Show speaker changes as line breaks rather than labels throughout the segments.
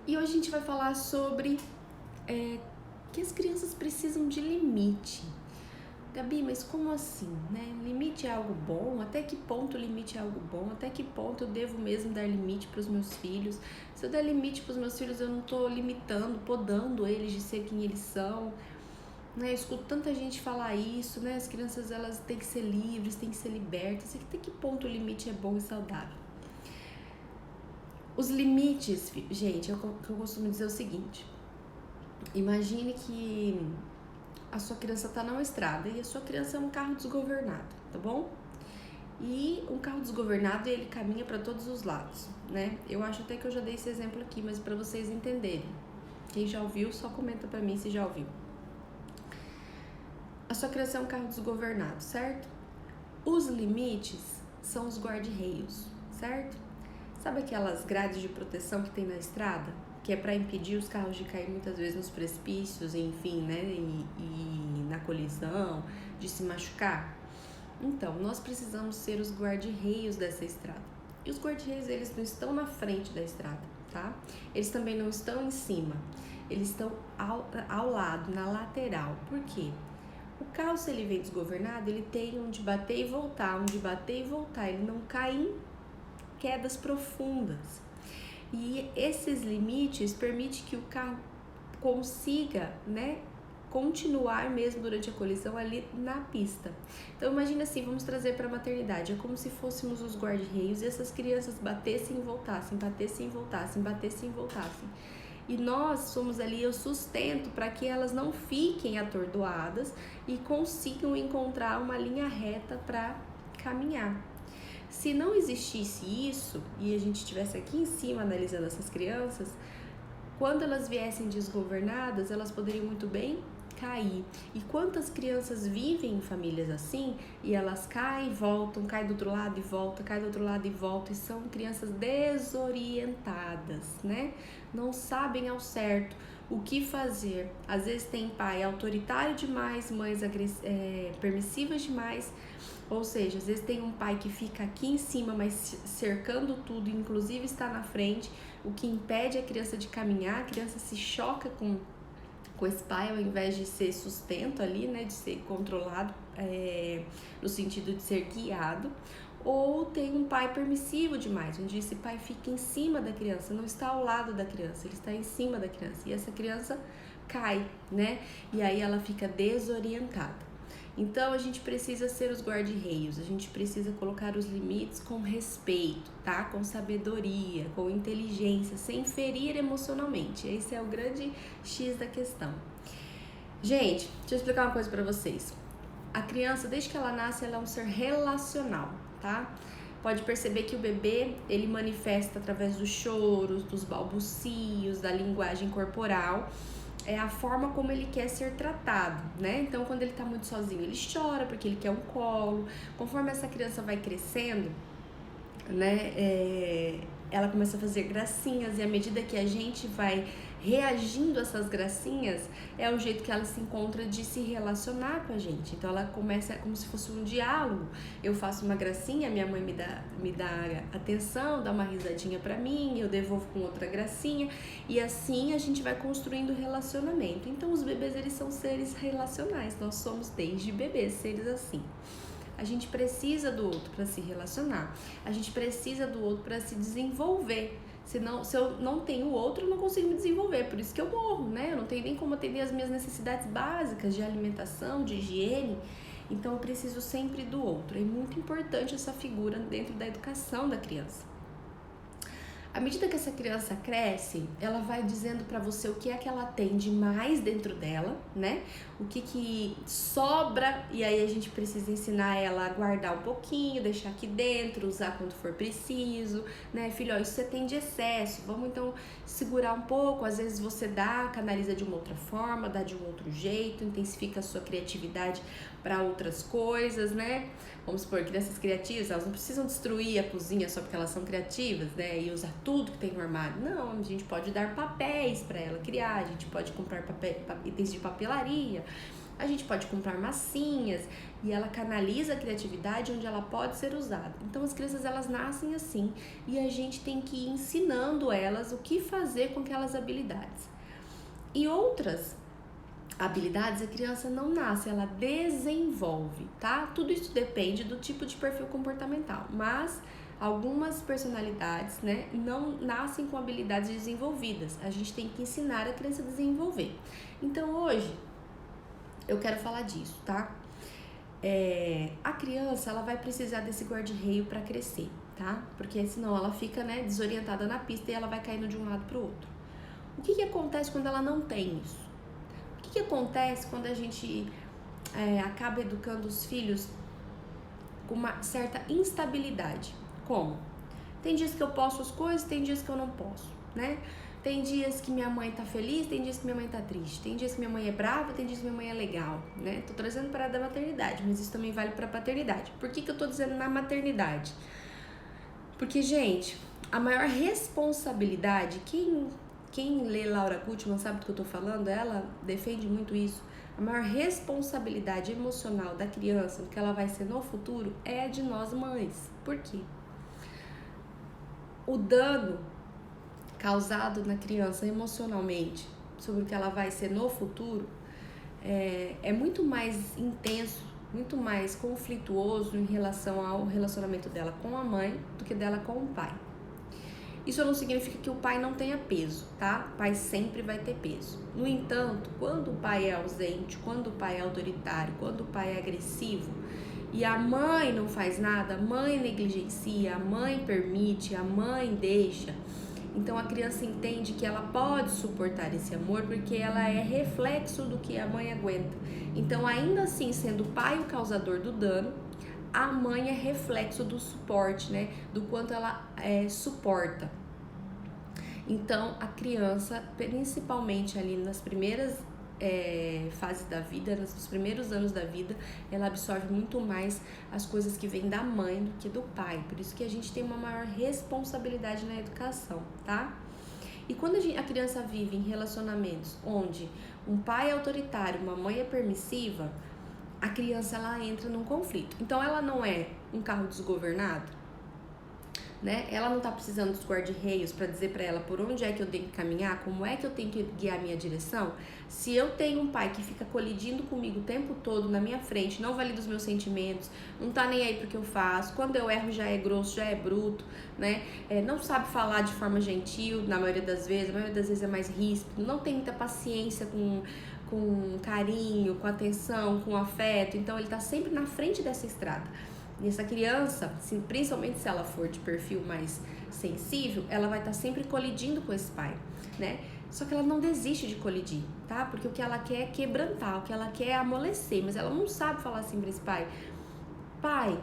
E hoje a gente vai falar sobre que as crianças precisam de limite. Gabi, mas como assim, né? Limite é algo bom? Até que ponto o limite é algo bom? Até que ponto eu devo mesmo dar limite para os meus filhos? Se eu der limite para os meus filhos, eu não estou limitando, podando eles de ser quem eles são, né? Eu escuto tanta gente falar isso, né? As crianças, elas têm que ser livres, têm que ser libertas. Até que ponto o limite é bom e saudável? Os limites, gente, eu costumo dizer o seguinte: imagine que a sua criança está numa estrada e a sua criança é um carro desgovernado, tá bom? E um carro desgovernado, ele caminha para todos os lados, né? Eu acho até que eu já dei esse exemplo aqui, mas para vocês entenderem. Quem já ouviu, só comenta para mim se já ouviu. A sua criança é um carro desgovernado, certo? Os limites são os guarda-reios, certo? Sabe aquelas grades de proteção que tem na estrada? Que é para impedir os carros de cair muitas vezes nos precipícios, enfim, né? E na colisão, de se machucar. Então, nós precisamos ser os guarda-reios dessa estrada. E os guarda-reios, eles não estão na frente da estrada, tá? Eles também não estão em cima. Eles estão ao lado, na lateral. Por quê? O carro, se ele vem desgovernado, ele tem onde bater e voltar, Ele não cai em quedas profundas. E esses limites permitem que o carro consiga, né, continuar mesmo durante a colisão ali na pista. Então imagina assim, vamos trazer para a maternidade, é como se fôssemos os guarda-reios e essas crianças batessem e voltassem, batessem e voltassem, batessem e voltassem. E nós somos ali o sustento para que elas não fiquem atordoadas e consigam encontrar uma linha reta para caminhar. Se não existisse isso e a gente estivesse aqui em cima analisando essas crianças, quando elas viessem desgovernadas, elas poderiam muito bem cair. E quantas crianças vivem em famílias assim e elas caem e voltam, caem do outro lado e voltam, caem do outro lado e voltam, e são crianças desorientadas, né? Não sabem ao certo o que fazer. Às vezes tem pai autoritário demais, mães permissivas demais. Ou seja, às vezes tem um pai que fica aqui em cima, mas cercando tudo, inclusive está na frente, o que impede a criança de caminhar. A criança se choca com esse pai, ao invés de ser sustento ali, né, de ser controlado, no sentido de ser guiado. Ou tem um pai permissivo demais, onde esse pai fica em cima da criança, não está ao lado da criança, ele está em cima da criança. E essa criança cai, né? E aí ela fica desorientada. Então, a gente precisa ser os guarda-reios, a gente precisa colocar os limites com respeito, tá? Com sabedoria, com inteligência, sem ferir emocionalmente. Esse é o grande X da questão. Gente, deixa eu explicar uma coisa pra vocês. A criança, desde que ela nasce, ela é um ser relacional, tá? Pode perceber que o bebê, ele manifesta através dos choros, dos balbucios, da linguagem corporal, é a forma como ele quer ser tratado, né? Então, quando ele tá muito sozinho, ele chora porque ele quer um colo. Conforme essa criança vai crescendo, né, ela começa a fazer gracinhas, e à medida que a gente vai reagindo a essas gracinhas, é o jeito que ela se encontra de se relacionar com a gente. Então ela começa como se fosse um diálogo. Eu faço uma gracinha, minha mãe me dá atenção, dá uma risadinha pra mim, eu devolvo com outra gracinha, e assim a gente vai construindo relacionamento. Então os bebês, eles são seres relacionais, nós somos desde bebês seres assim. A gente precisa do outro para se relacionar, a gente precisa do outro para se desenvolver. Se eu não tenho o outro, eu não consigo me desenvolver, por isso que eu morro, né? Eu não tenho nem como atender as minhas necessidades básicas de alimentação, de higiene. Então eu preciso sempre do outro. É muito importante essa figura dentro da educação da criança. À medida que essa criança cresce, ela vai dizendo pra você o que é que ela tem de mais dentro dela, né? O que sobra, e aí a gente precisa ensinar ela a guardar um pouquinho, deixar aqui dentro, usar quando for preciso, né? Filho, ó, isso você tem de excesso, vamos então segurar um pouco. Às vezes você canaliza de uma outra forma, dá de um outro jeito, intensifica a sua criatividade para outras coisas, né? Vamos supor, crianças criativas, elas não precisam destruir a cozinha só porque elas são criativas, né? E usar tudo que tem no armário. Não, a gente pode dar papéis para ela criar, a gente pode comprar itens de papelaria, A gente pode comprar massinhas e ela canaliza a criatividade onde ela pode ser usada. Então as crianças elas nascem assim e a gente tem que ir ensinando elas o que fazer com aquelas habilidades. E outras habilidades a criança não nasce, ela desenvolve, tá? Tudo isso depende do tipo de perfil comportamental, mas algumas personalidades, né, não nascem com habilidades desenvolvidas. A gente tem que ensinar a criança a desenvolver. Então hoje eu quero falar disso, tá? A criança ela vai precisar desse guarda-reio para crescer, tá? Porque senão ela fica, né, desorientada na pista e ela vai caindo de um lado para o outro. O que acontece quando ela não tem isso? O que acontece quando a gente acaba educando os filhos com uma certa instabilidade? Como? Tem dias que eu posso as coisas, tem dias que eu não posso, né? Tem dias que minha mãe tá feliz, tem dias que minha mãe tá triste. Tem dias que minha mãe é brava, tem dias que minha mãe é legal, né? Tô trazendo para a da maternidade, mas isso também vale para a paternidade. Por que eu tô dizendo na maternidade? Porque, gente, a maior responsabilidade, quem lê Laura Gutman sabe do que eu tô falando, ela defende muito isso. A maior responsabilidade emocional da criança, do que ela vai ser no futuro, é a de nós mães. Por quê? O dano causado na criança emocionalmente sobre o que ela vai ser no futuro é muito mais intenso, muito mais conflituoso em relação ao relacionamento dela com a mãe do que dela com o pai. Isso não significa que o pai não tenha peso, tá? O pai sempre vai ter peso. No entanto, quando o pai é ausente, quando o pai é autoritário, quando o pai é agressivo e a mãe não faz nada, a mãe negligencia, a mãe permite, a mãe deixa, então a criança entende que ela pode suportar esse amor porque ela é reflexo do que a mãe aguenta. Então, ainda assim, sendo o pai o causador do dano, a mãe é reflexo do suporte, né? Do quanto ela suporta. Então, a criança, principalmente ali nas primeiras fases da vida, nos primeiros anos da vida, ela absorve muito mais as coisas que vêm da mãe do que do pai. Por isso que a gente tem uma maior responsabilidade na educação, tá? E quando a criança vive em relacionamentos onde um pai é autoritário, uma mãe é permissiva, a criança ela entra num conflito. Então ela não é um carro desgovernado, né? Ela não tá precisando dos guarda-reios para dizer para ela por onde é que eu tenho que caminhar, como é que eu tenho que guiar a minha direção. Se eu tenho um pai que fica colidindo comigo o tempo todo na minha frente, não valida os meus sentimentos, não tá nem aí pro que eu faço, quando eu erro já é grosso, já é bruto, né? Não sabe falar de forma gentil, na maioria das vezes, a maioria das vezes é mais ríspido, não tem muita paciência com carinho, com atenção, com afeto, então ele tá sempre na frente dessa estrada. E essa criança, principalmente se ela for de perfil mais sensível, ela vai estar sempre colidindo com esse pai, né? Só que ela não desiste de colidir, tá? Porque o que ela quer é quebrantar, o que ela quer é amolecer, mas ela não sabe falar assim pra esse pai: pai,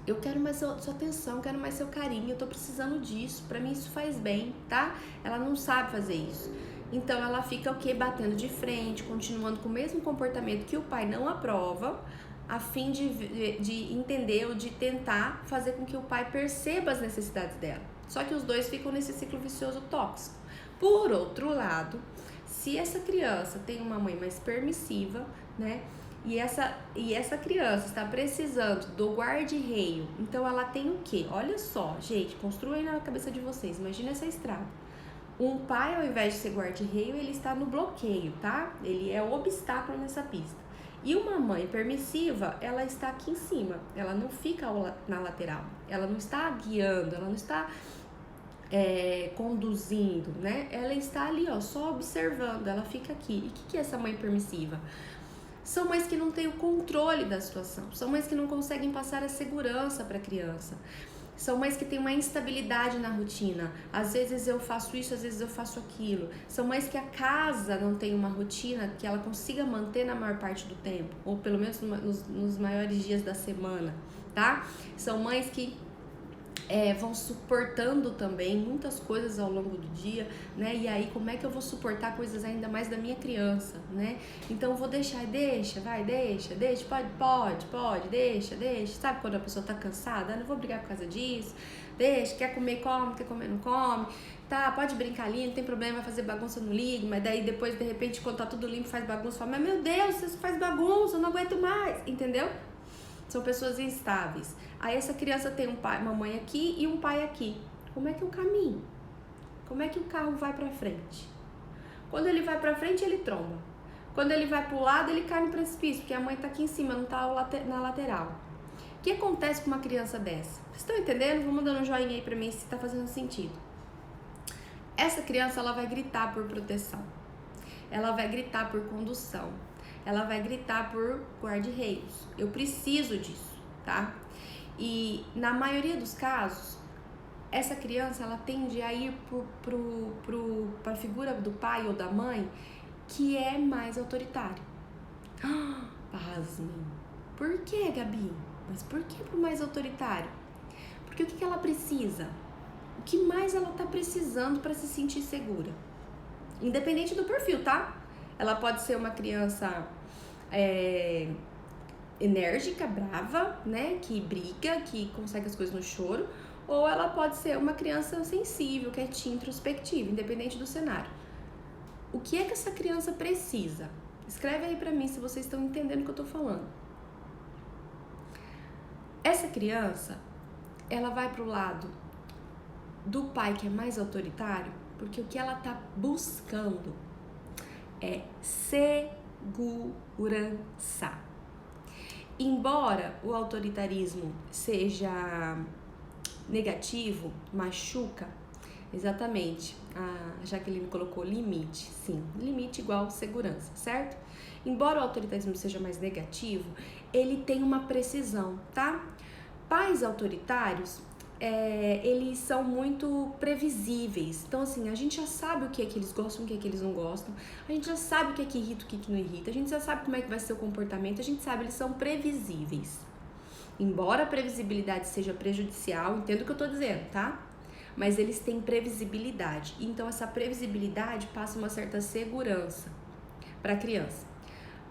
eu quero mais sua atenção, quero mais seu carinho, eu tô precisando disso, pra mim isso faz bem, tá? Ela não sabe fazer isso. Então ela fica o quê? Batendo de frente, continuando com o mesmo comportamento que o pai não aprova, a fim de entender ou de tentar fazer com que o pai perceba as necessidades dela. Só que os dois ficam nesse ciclo vicioso tóxico. Por outro lado, se essa criança tem uma mãe mais permissiva, né? E essa criança está precisando do guarda-reio, então ela tem o quê? Olha só, gente, construem na cabeça de vocês, imagina essa estrada. Um pai, ao invés de ser guarda-reio, ele está no bloqueio, tá? Ele é o obstáculo nessa pista. E uma mãe permissiva, ela está aqui em cima, ela não fica na lateral, ela não está guiando, ela não está conduzindo, né? Ela está ali, ó, só observando, ela fica aqui. E o que é essa mãe permissiva? São mães que não têm o controle da situação, são mães que não conseguem passar a segurança para a criança. São mães que têm uma instabilidade na rotina. Às vezes eu faço isso, às vezes eu faço aquilo. São mães que a casa não tem uma rotina que ela consiga manter na maior parte do tempo, ou pelo menos nos maiores dias da semana, tá? São mães que vão suportando também muitas coisas ao longo do dia, né? E aí, como é que eu vou suportar coisas ainda mais da minha criança, né? Então, eu vou deixar, deixa, pode, deixa. Sabe quando a pessoa tá cansada? Não vou brigar por causa disso, deixa, quer comer, come, quer comer, não come, tá, pode brincar ali, não tem problema, vai fazer bagunça, não ligue, mas daí depois, de repente, quando tá tudo limpo, faz bagunça, fala, mas meu Deus, você faz bagunça, eu não aguento mais, entendeu? São pessoas instáveis. Aí essa criança tem um pai, uma mãe aqui e um pai aqui. Como é que eu caminho? Como é que o carro vai pra frente? Quando ele vai pra frente, ele tromba. Quando ele vai pro lado, ele cai no precipício, porque a mãe tá aqui em cima, não tá na lateral. O que acontece com uma criança dessa? Vocês estão entendendo? Vou mandando um joinha aí pra mim se tá fazendo sentido. Essa criança, ela vai gritar por proteção. Ela vai gritar por condução. Ela vai gritar por guarda-reios. Eu preciso disso, tá? E na maioria dos casos, essa criança, ela tende a ir pra figura do pai ou da mãe que é mais autoritário. Pasmem. Por que, Gabi? Mas por que pro mais autoritário? Porque o que ela precisa? O que mais ela tá precisando para se sentir segura? Independente do perfil, tá? Ela pode ser uma criança enérgica, brava, né? Que briga, que consegue as coisas no choro. Ou ela pode ser uma criança sensível, quietinha, introspectiva, independente do cenário. O que é que essa criança precisa? Escreve aí pra mim se vocês estão entendendo o que eu tô falando. Essa criança, ela vai pro lado do pai que é mais autoritário, porque o que ela tá buscando é segurança. Embora o autoritarismo seja negativo, machuca, exatamente, a Jaqueline colocou limite, sim, limite igual segurança, certo? Embora o autoritarismo seja mais negativo, ele tem uma precisão, tá? Pais autoritários, eles são muito previsíveis. Então, assim, a gente já sabe o que é que eles gostam, o que é que eles não gostam. A gente já sabe o que é que irrita, o que é que não irrita. A gente já sabe como é que vai ser o comportamento. A gente sabe, eles são previsíveis. Embora a previsibilidade seja prejudicial, entendo o que eu tô dizendo, tá? Mas eles têm previsibilidade. Então, essa previsibilidade passa uma certa segurança para a criança.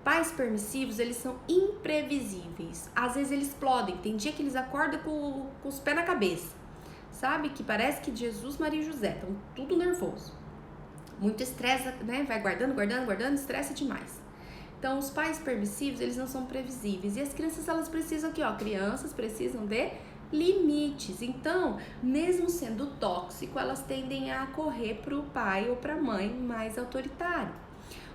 Pais permissivos, eles são imprevisíveis. Às vezes eles explodem. Tem dia que eles acordam com os pés na cabeça. Sabe? Que parece que Jesus, Maria e José estão tudo nervoso. Muito estresse, né? Vai guardando, estressa demais. Então, os pais permissivos, eles não são previsíveis. E as crianças, elas precisam aqui, ó. Crianças precisam de limites. Então, mesmo sendo tóxico, elas tendem a correr pro pai ou pra mãe mais autoritário.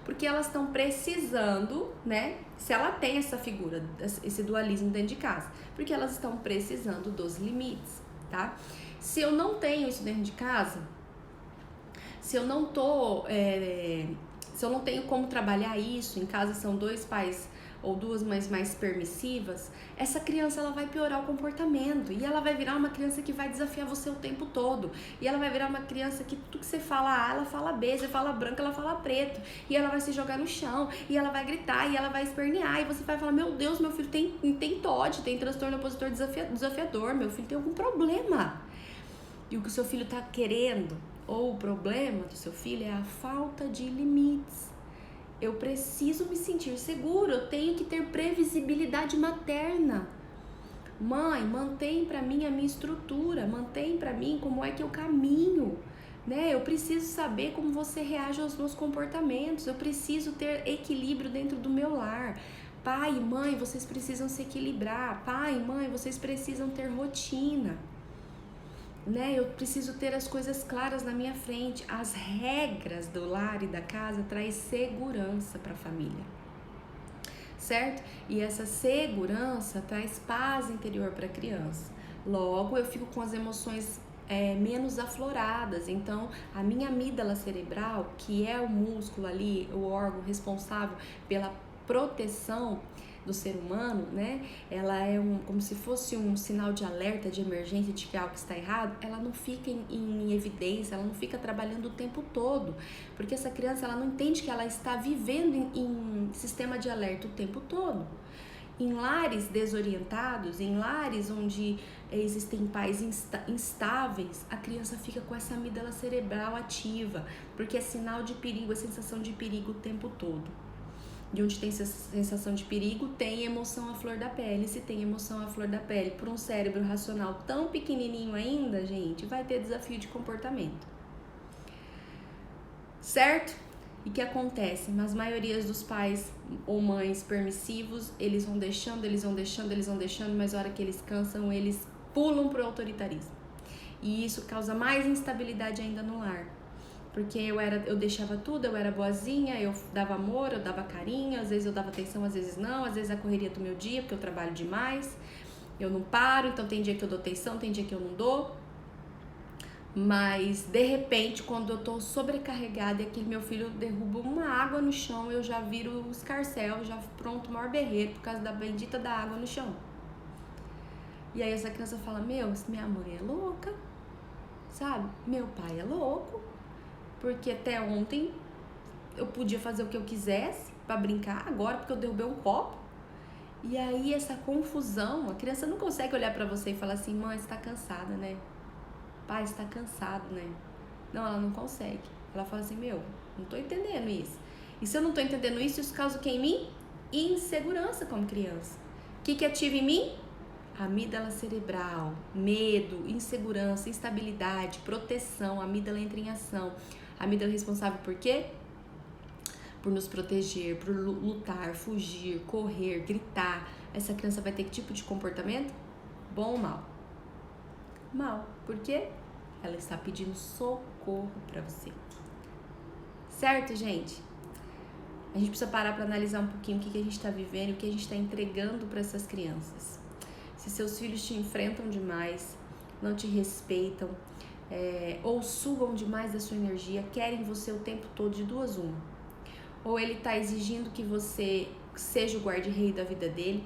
Porque elas estão precisando, né? Se ela tem essa figura, esse dualismo dentro de casa, porque elas estão precisando dos limites, tá? Se eu não tenho isso dentro de casa, se eu não tenho como trabalhar isso, em casa são dois pais ou duas mães mais permissivas, essa criança ela vai piorar o comportamento e ela vai virar uma criança que vai desafiar você o tempo todo, e ela vai virar uma criança que tudo que você fala A, ela fala B, você fala branco, ela fala preto, e ela vai se jogar no chão, e ela vai gritar, e ela vai espernear, e você vai falar, meu Deus, meu filho tem TOD, tem transtorno opositor desafiador, meu filho tem algum problema. E o que o seu filho tá querendo, ou o problema do seu filho é a falta de limites. Eu preciso me sentir seguro, eu tenho que ter previsibilidade materna. Mãe, mantém pra mim a minha estrutura, mantém pra mim como é que eu caminho, né? Eu preciso saber como você reage aos meus comportamentos, eu preciso ter equilíbrio dentro do meu lar. Pai e mãe, vocês precisam se equilibrar. Pai e mãe, vocês precisam ter rotina. Né? Eu preciso ter as coisas claras na minha frente. As regras do lar e da casa traz segurança para a família, certo? E essa segurança traz paz interior para a criança. Logo, eu fico com as emoções menos afloradas. Então, a minha amígdala cerebral, que é o músculo ali, o órgão responsável pela proteção do ser humano, né? Ela é como se fosse um sinal de alerta, de emergência, de que algo está errado. Ela não fica em evidência, ela não fica trabalhando o tempo todo, porque essa criança, ela não entende que ela está vivendo em sistema de alerta o tempo todo. Em lares desorientados, em lares onde existem pais instáveis, a criança fica com essa amígdala cerebral ativa, porque é sinal de perigo, é sensação de perigo o tempo todo. E onde tem sensação de perigo, tem emoção à flor da pele. Se tem emoção à flor da pele, por um cérebro racional tão pequenininho ainda, gente, vai ter desafio de comportamento. Certo? E o que acontece? Nas maiorias dos pais ou mães permissivos, eles vão deixando, mas a hora que eles cansam, eles pulam pro autoritarismo. E isso causa mais instabilidade ainda no lar. Porque eu deixava tudo, eu era boazinha, eu dava amor, eu dava carinho, às vezes eu dava atenção, às vezes não, às vezes a correria do meu dia, porque eu trabalho demais, eu não paro, então tem dia que eu dou atenção, tem dia que eu não dou. Mas, de repente, quando eu tô sobrecarregada e aquele meu filho derruba uma água no chão, eu já viro o escarcéu, já pronto, o maior berreiro por causa da bendita da água no chão. E aí essa criança fala, minha mãe é louca, sabe? Meu pai é louco, porque até ontem eu podia fazer o que eu quisesse pra brincar, agora porque eu derrubei um copo. E aí essa confusão, a criança não consegue olhar pra você e falar assim, mãe, você tá cansada, né? Pai, você tá cansado, né? Não, ela não consegue. Ela fala assim, não tô entendendo isso. E se eu não tô entendendo isso, isso causa o que em mim? Insegurança como criança. O que ativa em mim? Amígdala cerebral, medo, insegurança, instabilidade, proteção. A amígdala entra em ação. A amígdala é responsável por quê? Por nos proteger, por lutar, fugir, correr, gritar. Essa criança vai ter que tipo de comportamento? Bom ou mal? Mal. Por quê? Ela está pedindo socorro para você. Certo, gente? A gente precisa parar para analisar um pouquinho o que a gente está vivendo e o que a gente está entregando para essas crianças. Se seus filhos te enfrentam demais, não te respeitam, ou sugam demais da sua energia, querem você o tempo todo, de duas uma. Ou ele está exigindo que você seja o guarda-rei da vida dele,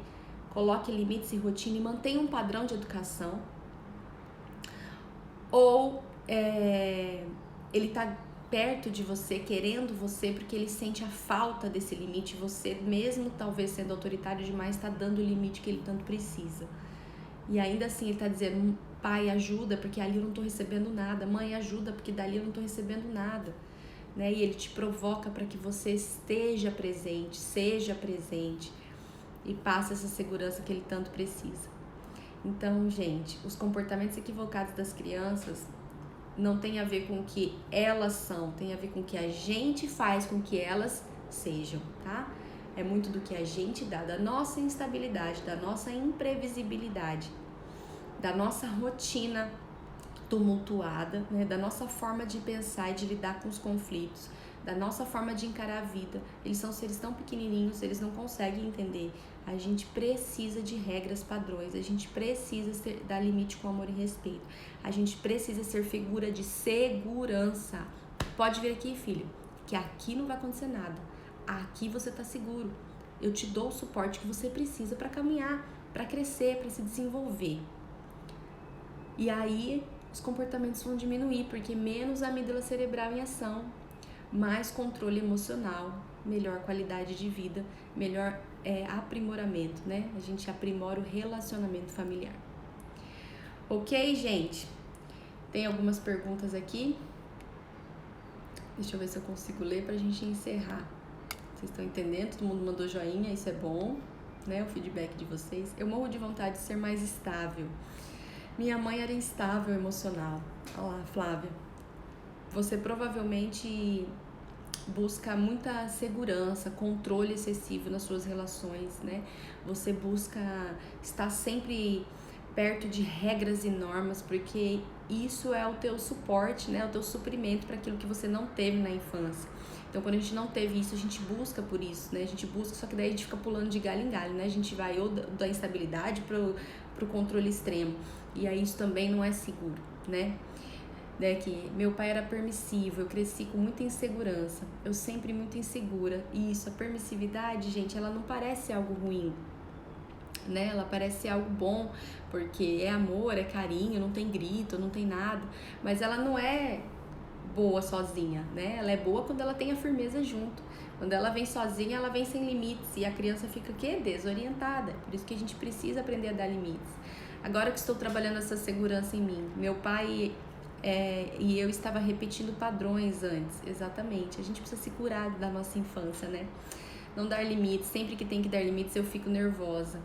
coloque limites e rotina e mantenha um padrão de educação. Ou ele tá perto de você, querendo você, porque ele sente a falta desse limite. Você, mesmo talvez sendo autoritário demais, tá dando o limite que ele tanto precisa. E ainda assim ele tá dizendo, pai, ajuda, porque ali eu não tô recebendo nada. Mãe, ajuda, porque dali eu não tô recebendo nada. Né? E ele te provoca para que você esteja presente, seja presente e passe essa segurança que ele tanto precisa. Então, gente, os comportamentos equivocados das crianças não tem a ver com o que elas são, tem a ver com o que a gente faz com que elas sejam, tá? É muito do que a gente dá, da nossa instabilidade, da nossa imprevisibilidade, da nossa rotina tumultuada, né? Da nossa forma de pensar e de lidar com os conflitos, da nossa forma de encarar a vida. Eles são seres tão pequenininhos, eles não conseguem entender. A gente precisa de regras, padrões, a gente precisa dar limite com amor e respeito. A gente precisa ser figura de segurança. Pode vir aqui, filho, que aqui não vai acontecer nada. Aqui você tá seguro. Eu te dou o suporte que você precisa para caminhar, para crescer, para se desenvolver. E aí os comportamentos vão diminuir, porque menos amígdala cerebral em ação, mais controle emocional, melhor qualidade de vida, melhor aprimoramento, né? A gente aprimora o relacionamento familiar. Ok, gente? Tem algumas perguntas aqui. Deixa eu ver se eu consigo ler pra gente encerrar. Vocês estão entendendo? Todo mundo mandou joinha, isso é bom, né? O feedback de vocês. Eu morro de vontade de ser mais estável. Minha mãe era instável emocional. Olha lá, Flávia. Você provavelmente busca muita segurança, controle excessivo nas suas relações, né? Você busca estar sempre perto de regras e normas, porque isso é o teu suporte, né? O teu suprimento para aquilo que você não teve na infância. Então, quando a gente não teve isso, a gente busca por isso, né? A gente busca, só que daí a gente fica pulando de galho em galho, né? A gente vai ou da instabilidade pro controle extremo. E aí isso também não é seguro, né? Que meu pai era permissivo, eu cresci com muita insegurança, eu sempre muito insegura. E isso, a permissividade, gente, ela não parece algo ruim, né? Ela parece algo bom, porque é amor, é carinho, não tem grito, não tem nada, mas ela não é boa sozinha, né? Ela é boa quando ela tem a firmeza junto. Quando ela vem sozinha, ela vem sem limites e a criança fica o quê? Desorientada. Por isso que a gente precisa aprender a dar limites. Agora que estou trabalhando essa segurança em mim, meu pai e eu estava repetindo padrões antes, exatamente. A gente precisa se curar da nossa infância, né? Não dar limites, sempre que tem que dar limites eu fico nervosa,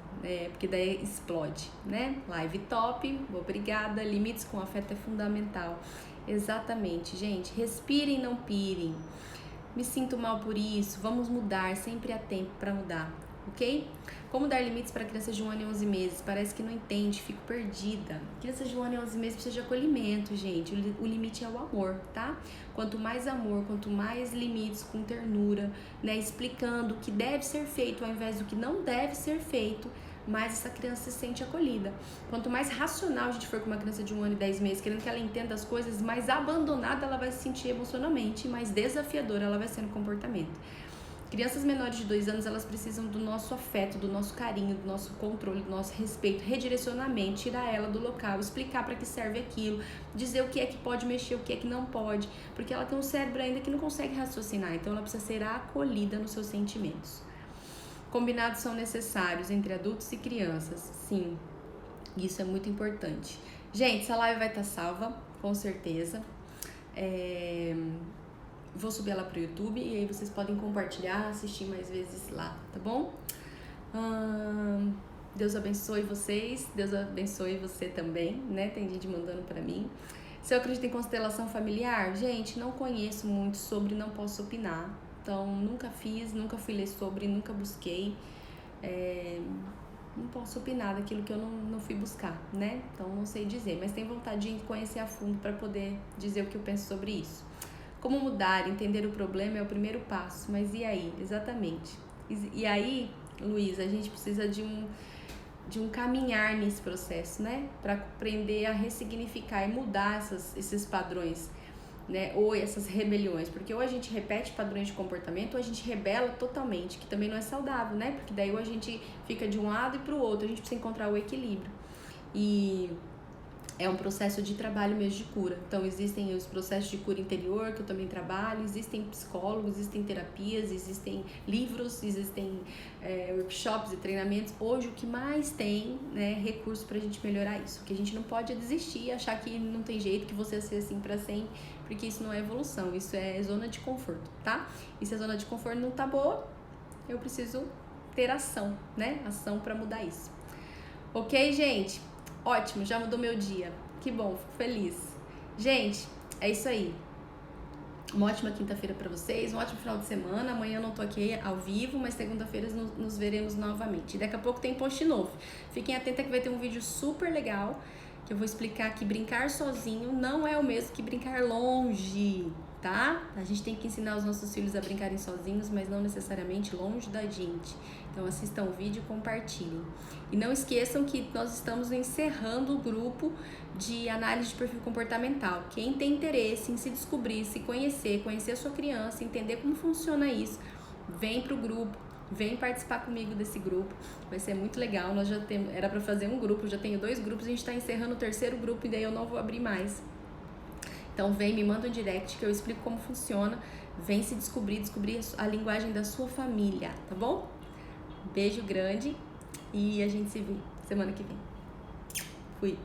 porque daí explode, né? Live top, obrigada, limites com afeto é fundamental. Exatamente, gente, respirem, não pirem. Me sinto mal por isso, vamos mudar, sempre há tempo para mudar, ok? Como dar limites para crianças de 1 ano e 11 meses? Parece que não entende, fico perdida. Crianças de 1 ano e 11 meses precisam de acolhimento, gente. O limite é o amor, tá? Quanto mais amor, quanto mais limites com ternura, né? Explicando o que deve ser feito ao invés do que não deve ser feito, mais essa criança se sente acolhida. Quanto mais racional a gente for com uma criança de 1 ano e 10 meses, querendo que ela entenda as coisas, mais abandonada ela vai se sentir emocionalmente, mais desafiadora ela vai ser no comportamento. Crianças menores de 2 anos, elas precisam do nosso afeto, do nosso carinho, do nosso controle, do nosso respeito, redirecionamento, tirar ela do local, explicar para que serve aquilo, dizer o que é que pode mexer, o que é que não pode, porque ela tem um cérebro ainda que não consegue raciocinar, então ela precisa ser acolhida nos seus sentimentos. Combinados são necessários entre adultos e crianças, sim, isso é muito importante. Gente, essa live vai estar salva, com certeza. Vou subir ela pro YouTube e aí vocês podem compartilhar, assistir mais vezes lá, tá bom? Deus abençoe vocês, Deus abençoe você também, né? Tem gente mandando pra mim. Se eu acredito em constelação familiar, gente, não conheço muito sobre, não posso opinar. Então, nunca fiz, nunca fui ler sobre, nunca busquei. Não posso opinar daquilo que eu não fui buscar, né? Então, não sei dizer, mas tenho vontade de conhecer a fundo para poder dizer o que eu penso sobre isso. Como mudar, entender o problema é o primeiro passo, mas e aí? Exatamente. E aí, Luísa, a gente precisa de um caminhar nesse processo, né? Para aprender a ressignificar e mudar esses padrões, né? Ou essas rebeliões, porque ou a gente repete padrões de comportamento ou a gente rebela totalmente, que também não é saudável, né? Porque daí ou a gente fica de um lado e pro outro, a gente precisa encontrar o equilíbrio. E é um processo de trabalho mesmo de cura. Então, existem os processos de cura interior, que eu também trabalho, existem psicólogos, existem terapias, existem livros, existem workshops e treinamentos. Hoje, o que mais tem, né, recurso pra gente melhorar isso. O que a gente não pode é desistir, achar que não tem jeito, que você vai ser assim pra sempre, porque isso não é evolução, isso é zona de conforto, tá? E se a zona de conforto não tá boa, eu preciso ter ação, né? Ação pra mudar isso. Ok, gente? Ótimo, já mudou meu dia. Que bom, fico feliz. Gente, é isso aí. Uma ótima quinta-feira pra vocês, um ótimo final de semana. Amanhã eu não tô aqui ao vivo, mas segunda-feira nos veremos novamente. Daqui a pouco tem post novo. Fiquem atentos que vai ter um vídeo super legal, que eu vou explicar que brincar sozinho não é o mesmo que brincar longe, tá? A gente tem que ensinar os nossos filhos a brincarem sozinhos, mas não necessariamente longe da gente. Então assistam o vídeo e compartilhem. E não esqueçam que nós estamos encerrando o grupo de análise de perfil comportamental. Quem tem interesse em se descobrir, se conhecer, conhecer a sua criança, entender como funciona isso, vem pro grupo, vem participar comigo desse grupo. Vai ser muito legal. Nós já temos, era para fazer um grupo, já tenho 2 grupos, a gente está encerrando o 3º grupo e daí eu não vou abrir mais. Então vem, me manda um direct que eu explico como funciona. Vem se descobrir a linguagem da sua família, tá bom? Beijo grande e a gente se vê semana que vem. Fui!